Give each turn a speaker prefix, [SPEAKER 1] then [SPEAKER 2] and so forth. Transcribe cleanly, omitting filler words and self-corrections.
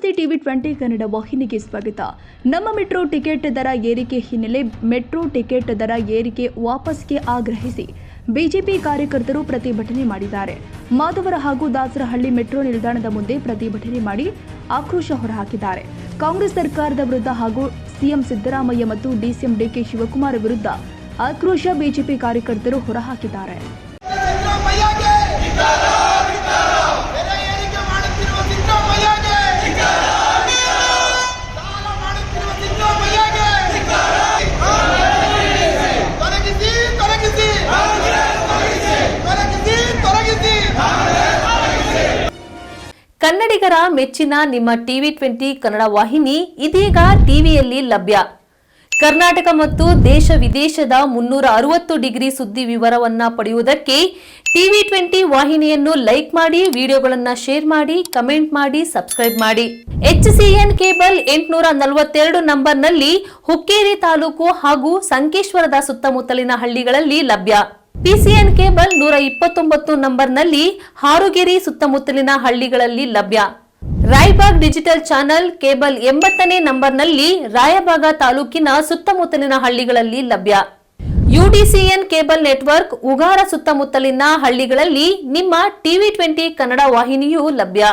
[SPEAKER 1] ನಮಸ್ತೆ ಟಿವಿ 20 ಕನ್ನಡ ವಾಹಿನಿಗೆ ಸ್ವಾಗತ. ನಮ್ಮ ಮೆಟ್ರೋ ಟಿಕೆಟ್ ದರ ಏರಿಕೆ ಹಿನ್ನೆಲೆ ಮೆಟ್ರೋ ಟಿಕೆಟ್ ದರ ಏರಿಕೆ ವಾಪಸ್ಗೆ ಆಗ್ರಹಿಸಿ ಬಿಜೆಪಿ ಕಾರ್ಯಕರ್ತರು ಪ್ರತಿಭಟನೆ ಮಾಡಿದ್ದಾರೆ. ಮಾಧವರ ಹಾಗೂ ದಾಸರಹಳ್ಳಿ ಮೆಟ್ರೋ ನಿಲ್ದಾಣದ ಮುಂದೆ ಪ್ರತಿಭಟನೆ ಮಾಡಿ ಆಕ್ರೋಶ ಹೊರಹಾಕಿದ್ದಾರೆ. ಕಾಂಗ್ರೆಸ್ ಸರ್ಕಾರದ ವಿರುದ್ಧ ಹಾಗೂ ಸಿಎಂ ಸಿದ್ದರಾಮಯ್ಯ ಮತ್ತು ಡಿಸಿಎಂ ಡಿಕೆ ಶಿವಕುಮಾರ್ ವಿರುದ್ಧ ಆಕ್ರೋಶ ಬಿಜೆಪಿ ಕಾರ್ಯಕರ್ತರು ಹೊರಹಾಕಿದ್ದಾರೆ.
[SPEAKER 2] ಕನ್ನಡಿಗರ ಮೆಚ್ಚಿನ ನಿಮ್ಮ ಟಿವಿ 20 ಕನ್ನಡ ವಾಹಿನಿ ಇದೀಗ ಟಿವಿಯಲ್ಲಿ ಲಭ್ಯ. ಕರ್ನಾಟಕ ಮತ್ತು ದೇಶ ವಿದೇಶದ 360 ಡಿಗ್ರಿ ಸುದ್ದಿ ವಿವರವನ್ನ ಪಡೆಯುವುದಕ್ಕೆ ಟಿವಿ 20 ವಾಹಿನಿಯನ್ನು ಲೈಕ್ ಮಾಡಿ, ವಿಡಿಯೋಗಳನ್ನು ಶೇರ್ ಮಾಡಿ, ಕಮೆಂಟ್ ಮಾಡಿ, ಸಬ್ಸ್ಕ್ರೈಬ್ ಮಾಡಿ. HCN ಕೇಬಲ್ 842 ನಂಬರ್ನಲ್ಲಿ ಹುಕ್ಕೇರಿ ತಾಲೂಕು ಹಾಗೂ ಸಂಕೇಶ್ವರದ ಸುತ್ತಮುತ್ತಲಿನ ಹಳ್ಳಿಗಳಲ್ಲಿ ಲಭ್ಯ. PCN ಕೇಬಲ್ 129 ನಂಬರ್ನಲ್ಲಿ ಹಾರುಗೆರೆ ಸುತ್ತಮುತ್ತಲಿನ ಹಳ್ಳಿಗಳಲ್ಲಿ ಲಭ್ಯ. ರಾಯಬಾಗ್ ಡಿಜಿಟಲ್ ಚಾನೆಲ್ ಕೇಬಲ್ 80ನೇ ನಂಬರ್ನಲ್ಲಿ ರಾಯಬಾಗ ತಾಲೂಕಿನ ಸುತ್ತಮುತ್ತಲಿನ ಹಳ್ಳಿಗಳಲ್ಲಿ ಲಭ್ಯ. UDCN ಕೇಬಲ್ ನೆಟ್ವರ್ಕ್ ಉಗಾರ ಸುತ್ತಮುತ್ತಲಿನ ಹಳ್ಳಿಗಳಲ್ಲಿ ನಿಮ್ಮ ಟಿವಿ 20 ಕನ್ನಡ ವಾಹಿನಿಯೂ ಲಭ್ಯ.